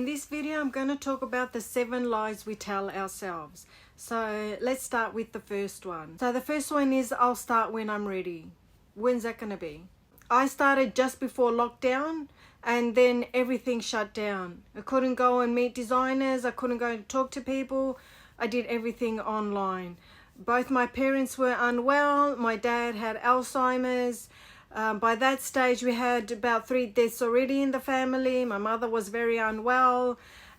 In this video, I'm going to talk about the 7 lies we tell ourselves. So let's start with the first one. So the first one is, I'll start when I'm ready. When's that going to be? I started just before lockdown and then everything shut down. I couldn't go and meet designers. I couldn't go and talk to people. I did everything online. Both my parents were unwell. My dad had Alzheimer's. By that stage, we had about 3 deaths already in the family. My mother was very unwell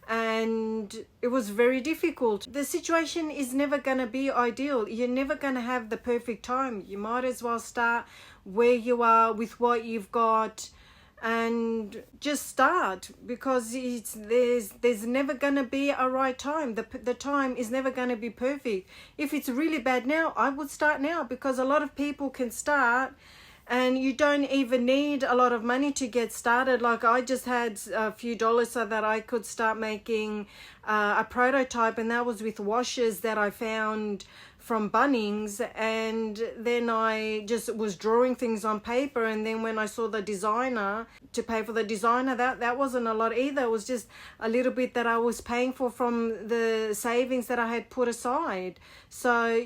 and it was very difficult. The situation is never going to be ideal. You're never going to have the perfect time. You might as well start where you are with what you've got and just start, because there's never going to be a right time. The time is never going to be perfect. If it's really bad now, I would start now, because a lot of people can start and you don't even need a lot of money to get started. Like, I just had a few dollars so that I could start making a prototype, and that was with washers that I found from Bunnings, and then I just was drawing things on paper, and then when I saw the designer, to pay for the designer, that wasn't a lot either. It was just a little bit that I was paying for from the savings that I had put aside. So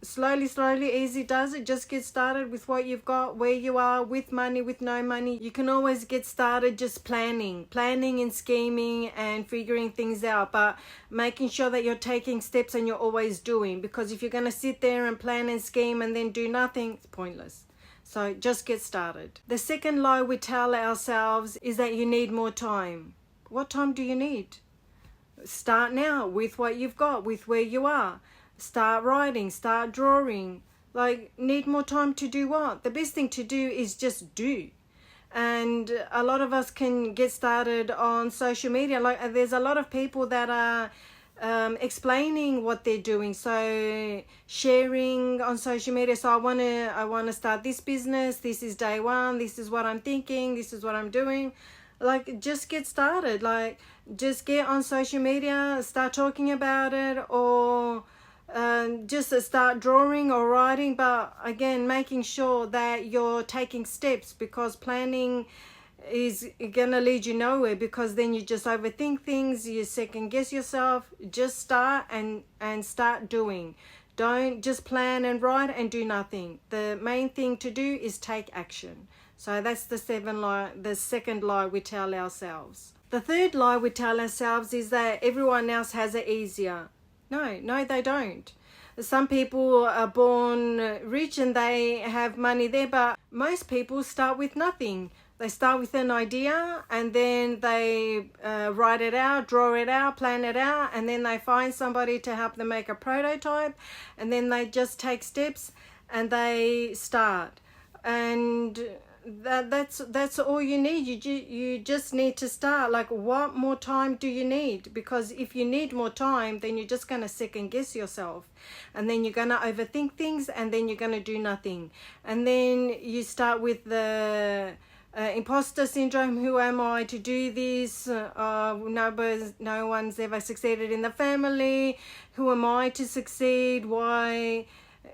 slowly, easy does it. Just get started with what you've got, where you are, with money, with no money. You can always get started just planning and scheming and figuring things out, but making sure that you're taking steps and you're always doing, because if you're going to sit there and plan and scheme and then do nothing, it's pointless. So just get started. The second lie we tell ourselves is that you need more time. What time do you need? Start now with what you've got, with where you are. Start writing, start drawing. Like, need more time to do what? The best thing to do is just do. And a lot of us can get started on social media. Like, there's a lot of people that are explaining what they're doing, so sharing on social media. So I want to start this business, this is day one, this is what I'm thinking, this is what I'm doing. Like, just get started. Like, just get on social media, start talking about it, or just start drawing or writing. But again, making sure that you're taking steps, because planning is gonna lead you nowhere, because then you just overthink things, you second guess yourself. Just start and start doing. Don't just plan and write and do nothing. The main thing to do is take action. So that's the second lie we tell ourselves. The third lie we tell ourselves is that everyone else has it easier. No, they don't. Some people are born rich and they have money there, but most people start with nothing. They start with an idea and then they write it out, draw it out, plan it out, and then they find somebody to help them make a prototype, and then they just take steps and they start. And that's all you need. You just need to start. Like, what more time do you need? Because if you need more time, then you're just going to second guess yourself, and then you're going to overthink things, and then you're going to do nothing. And then you start with the imposter syndrome. Who am I to do this? No one's ever succeeded in the family. Who am I to succeed? Why?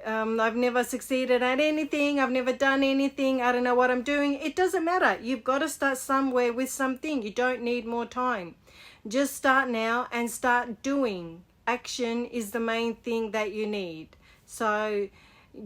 I've never succeeded at anything. I've never done anything. I don't know what I'm doing. It doesn't matter. You've got to start somewhere with something. You don't need more time. Just start now and start doing. Action is the main thing that you need. So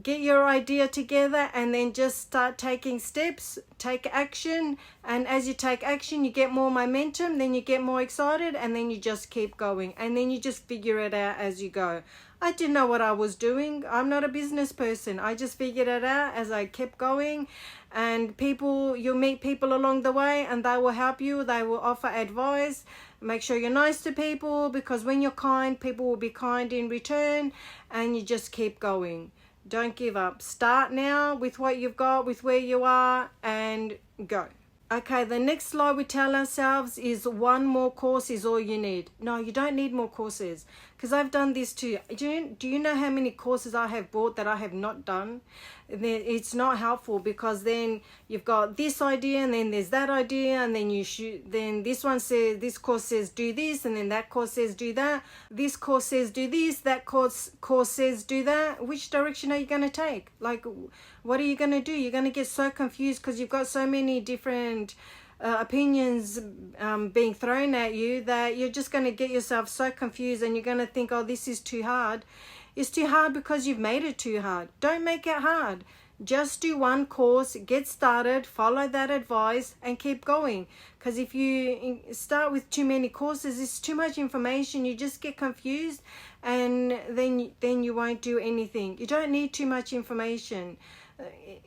get your idea together and then just start taking steps, take action, and as you take action you get more momentum, then you get more excited, and then you just keep going, and then you just figure it out as you go. I didn't know what I was doing. I'm not a business person. I just figured it out as I kept going, and you'll meet people along the way and they will help you. They will offer advice. Make sure you're nice to people, because when you're kind, people will be kind in return, and you just keep going. Don't give up. Start now with what you've got, with where you are, and go. Okay, the next lie we tell ourselves is one more course is all you need. No, you don't need more courses, because I've done this too. Do you know how many courses I have bought that I have not done? It's not helpful, because then you've got this idea and then there's that idea, and then then this one says, this course says do this, and then that course says do that. This course says do this, that course says do that. Which direction are you going to take? Like, what are you going to do? You're going to get so confused because you've got so many different opinions being thrown at you that you're just going to get yourself so confused, and you're going to think, oh, this is too hard. It's too hard because you've made it too hard. Don't make it hard. Just do one course, get started, follow that advice, and keep going. Because if you start with too many courses, it's too much information. You just get confused, and then you won't do anything. You don't need too much information.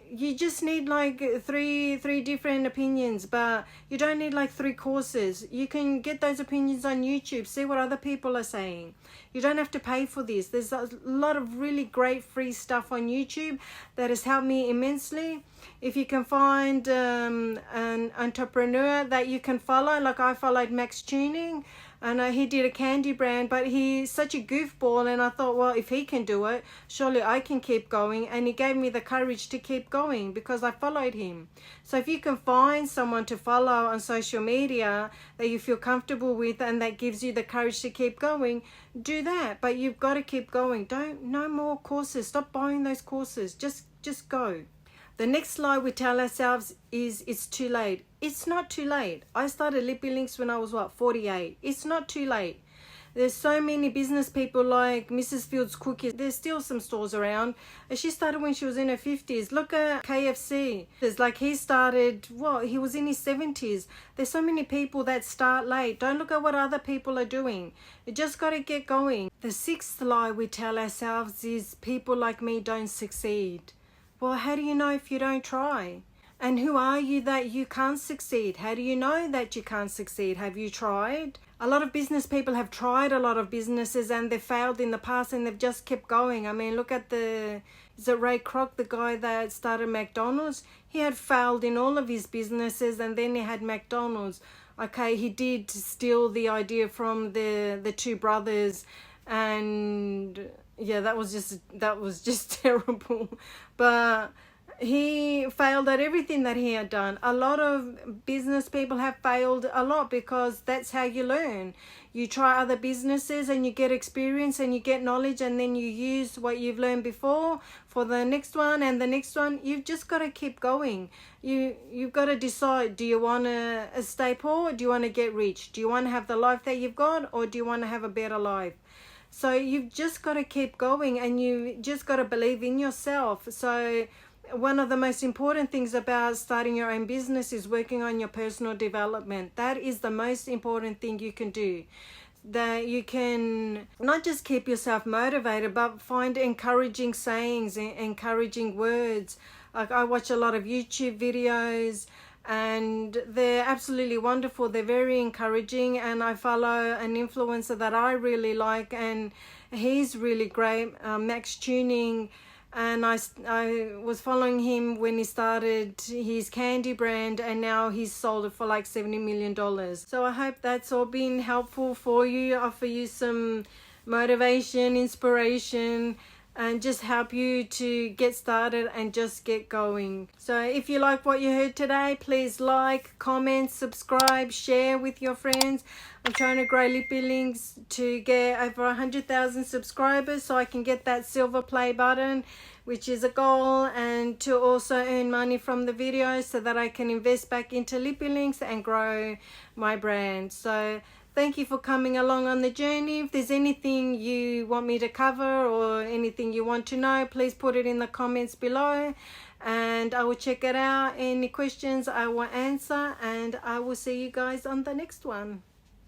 You just need like three different opinions, but you don't need like 3 courses. You can get those opinions on YouTube, see what other people are saying. You don't have to pay for this. There's a lot of really great free stuff on YouTube that has helped me immensely. If you can find an entrepreneur that you can follow, like I followed Max Tuning, and he did a candy brand, but he's such a goofball, and I thought, well, if he can do it, surely I can keep going. And he gave me the courage to keep going because I followed him. So if you can find someone to follow on social media that you feel comfortable with and that gives you the courage to keep going, do that. But you've got to keep going. No more courses. Stop buying those courses. Just go. The next lie we tell ourselves is it's too late. It's not too late. I started Lippy Links when I was 48. It's not too late. There's so many business people like Mrs. Fields Cookies. There's still some stores around. She started when she was in her 50s. Look at KFC. There's like he started, he was in his 70s. There's so many people that start late. Don't look at what other people are doing. You just got to get going. The 6th lie we tell ourselves is people like me don't succeed. Well, how do you know if you don't try? And who are you that you can't succeed? How do you know that you can't succeed? Have you tried? A lot of business people have tried a lot of businesses and they've failed in the past, and they've just kept going. I mean, look at is it Ray Kroc, the guy that started McDonald's? He had failed in all of his businesses, and then he had McDonald's. Okay, he did steal the idea from the 2 brothers, and yeah, that was just terrible. But he failed at everything that he had done. A lot of business people have failed a lot because that's how you learn. You try other businesses and you get experience and you get knowledge, and then you use what you've learned before for the next one and the next one. You've just got to keep going. You've got to decide, do you want to stay poor, or do you want to get rich? Do you want to have the life that you've got, or do you want to have a better life? So you've just got to keep going, and you just got to believe in yourself. So one of the most important things about starting your own business is working on your personal development. That is the most important thing you can do. That you can not just keep yourself motivated, but find encouraging sayings, encouraging words. Like I watch a lot of YouTube videos, and they're absolutely wonderful. They're very encouraging, and I follow an influencer that I really like, and he's really great, Max Tuning. And I was following him when he started his candy brand, and now he's sold it for like $70 million. So I hope that's all been helpful for you, offer you some motivation, inspiration, and just help you to get started and just get going. So if you like what you heard today, please like, comment, subscribe, share with your friends. I'm trying to grow Lippy Links to get over 100,000 subscribers so I can get that silver play button, which is a goal, and to also earn money from the videos so that I can invest back into Lippy Links and grow my brand. So thank you for coming along on the journey. If there's anything you want me to cover or anything you want to know, please put it in the comments below, and I will check it out. Any questions I will answer, and I will see you guys on the next one.